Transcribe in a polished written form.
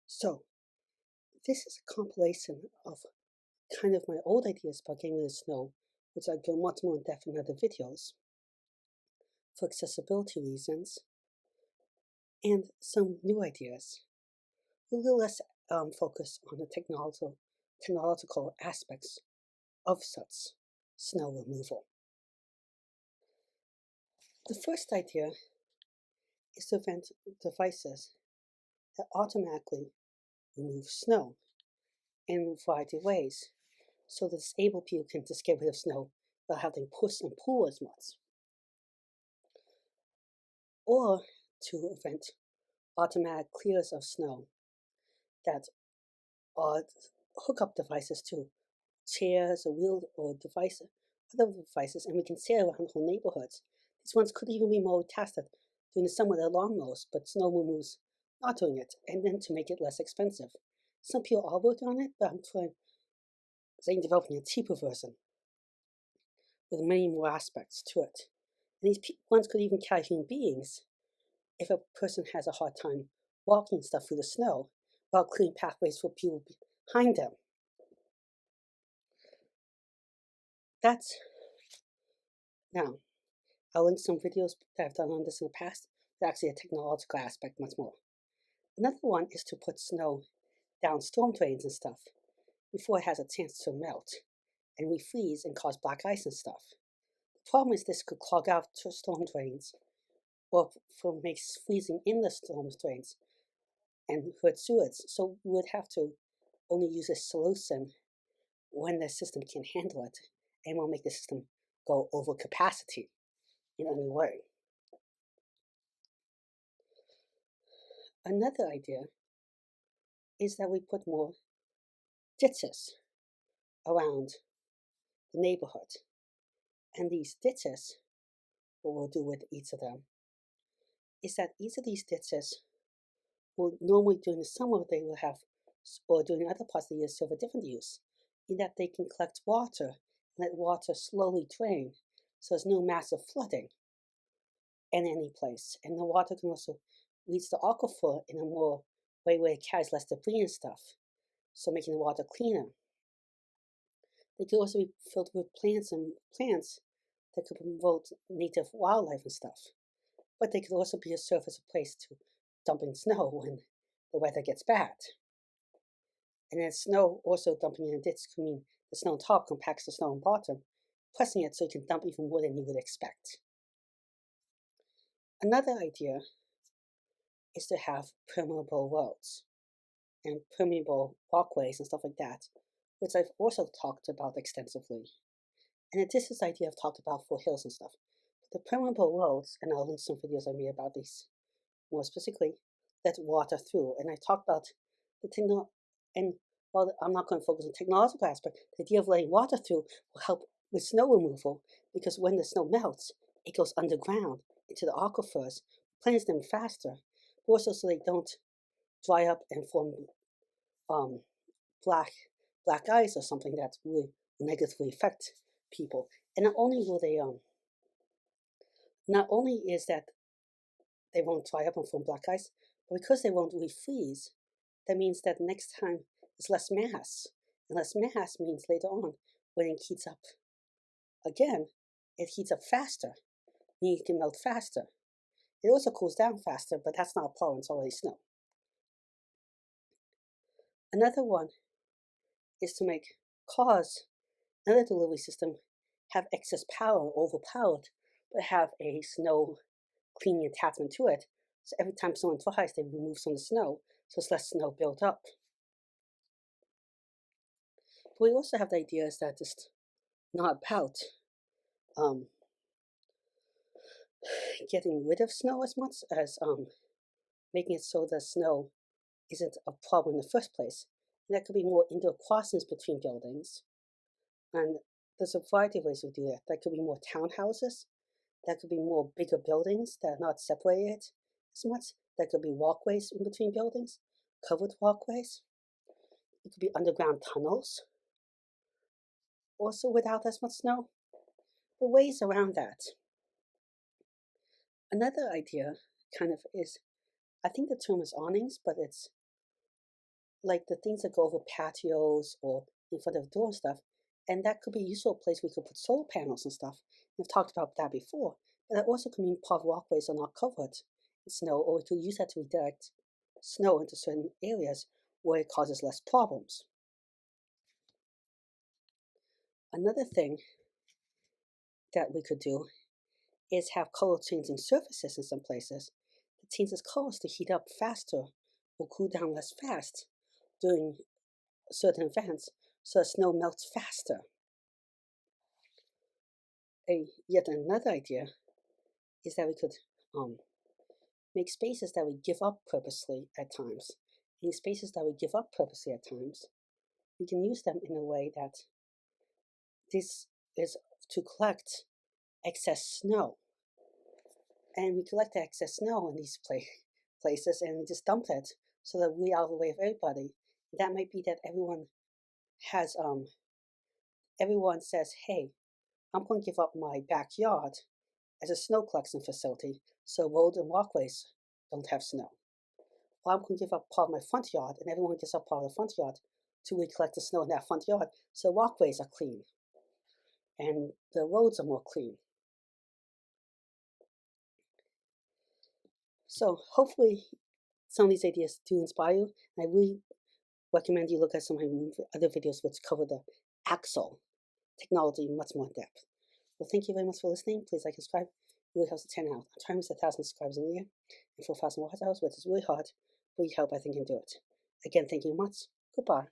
So, this is a compilation of kind of my old ideas about getting rid of snow, which I'll go much more in depth in other videos for accessibility reasons, and some new ideas. A little less focus on the technological aspects of such snow removal. The first idea is to invent devices that automatically remove snow in a variety of ways, so that disabled people can just get rid of snow without having to push and pull as much. Or to invent automatic clears of snow that are hookup devices to chairs or wheel or other devices, and we can sail around whole neighborhoods. These ones could even be more tested during the summer with their lawnmowers, but snow removals not doing it, and then to make it less expensive. Some people are working on it, but I'm developing a cheaper version with many more aspects to it. And these ones could even carry human beings if a person has a hard time walking stuff through the snow while clearing pathways for people behind them. Now, I'll link some videos that I've done on this in the past. It's actually a technological aspect much more. Another one is to put snow down storm drains and stuff before it has a chance to melt and refreeze and cause black ice and stuff. The problem is this could clog out storm drains or makes freezing in the storm drains and hurt sewage. So we would have to only use a solution when the system can handle it, and will make the system go over capacity in any way. Another idea is that we put more ditches around the neighborhood. And these ditches, what we'll do with each of them, is that each of these ditches will normally during the summer they will have, or during other parts of the year, serve a different use, in that they can collect water and let water slowly drain, so there's no massive flooding in any place. And the water can also reach the aquifer in a more way where it carries less debris and stuff, so making the water cleaner. They could also be filled with plants that could promote native wildlife and stuff. But they could also serve as a place to dumping snow when the weather gets bad. And then snow also dumping in a ditch could mean the snow on top compacts the snow on bottom, pressing it so you can dump even more than you would expect. Another idea is to have permeable roads and permeable walkways and stuff like that, which I've also talked about extensively. And this is the idea I've talked about for hills and stuff. But the permeable roads, and I'll link some videos I made about these more specifically, let water through. And I talked about the technology, and while I'm not going to focus on the technological aspect, the idea of letting water through will help with snow removal, because when the snow melts, it goes underground into the aquifers, cleans them faster, but also so they don't dry up and form black ice or something that really negatively affect people. And not only is that they won't dry up and form black ice, but because they won't refreeze, that means that next time there's less mass. And less mass means later on, when it heats up again, it heats up faster, meaning it can melt faster. It also cools down faster, but that's not a problem, it's already snow. Another one is to make cars, another delivery system, have excess power, overpowered, but have a snow cleaning attachment to it. So every time someone dries, they remove some of the snow, so it's less snow built up. But we also have the ideas that just not about getting rid of snow as much as making it so that snow isn't a problem in the first place. And that could be more indoor crossings between buildings. And there's a variety of ways to do that. That could be more townhouses. That could be more bigger buildings that are not separated as much. That could be walkways in between buildings, covered walkways. It could be underground tunnels, also without as much snow. The ways around that. Another idea kind of is, I think the term is awnings, but it's like the things that go over patios or in front of the door and stuff. And that could be a useful place we could put solar panels and stuff. We've talked about that before. But that also could mean part of walkways are not covered in snow, or we could use that to redirect snow into certain areas where it causes less problems. Another thing that we could do is have color changing surfaces in some places that changes colors to heat up faster or cool down less fast during certain events so snow melts faster. Yet another idea is that we could make spaces that we give up purposely at times. In spaces that we give up purposely at times, we can use them in a way that this is to collect excess snow. And we collect the excess snow in these places and we just dump it so that we're out of the way of everybody. That might be that everyone says, hey, I'm going to give up my backyard as a snow collection facility so roads and walkways don't have snow. Or I'm going to give up part of my front yard and everyone gives up part of the front yard to recollect the snow in that front yard so walkways are clean and the roads are more clean. So hopefully some of these ideas do inspire you. And I really recommend you look at some of my other videos which cover the axle technology much more in depth. Well, thank you very much for listening. Please like and subscribe. It really helps to 10 out. I'm trying to reach 1,000 subscribers in a year and 4,000 watch hours, which is really hard, but you help, I think, you can do it. Again, thank you much. Goodbye.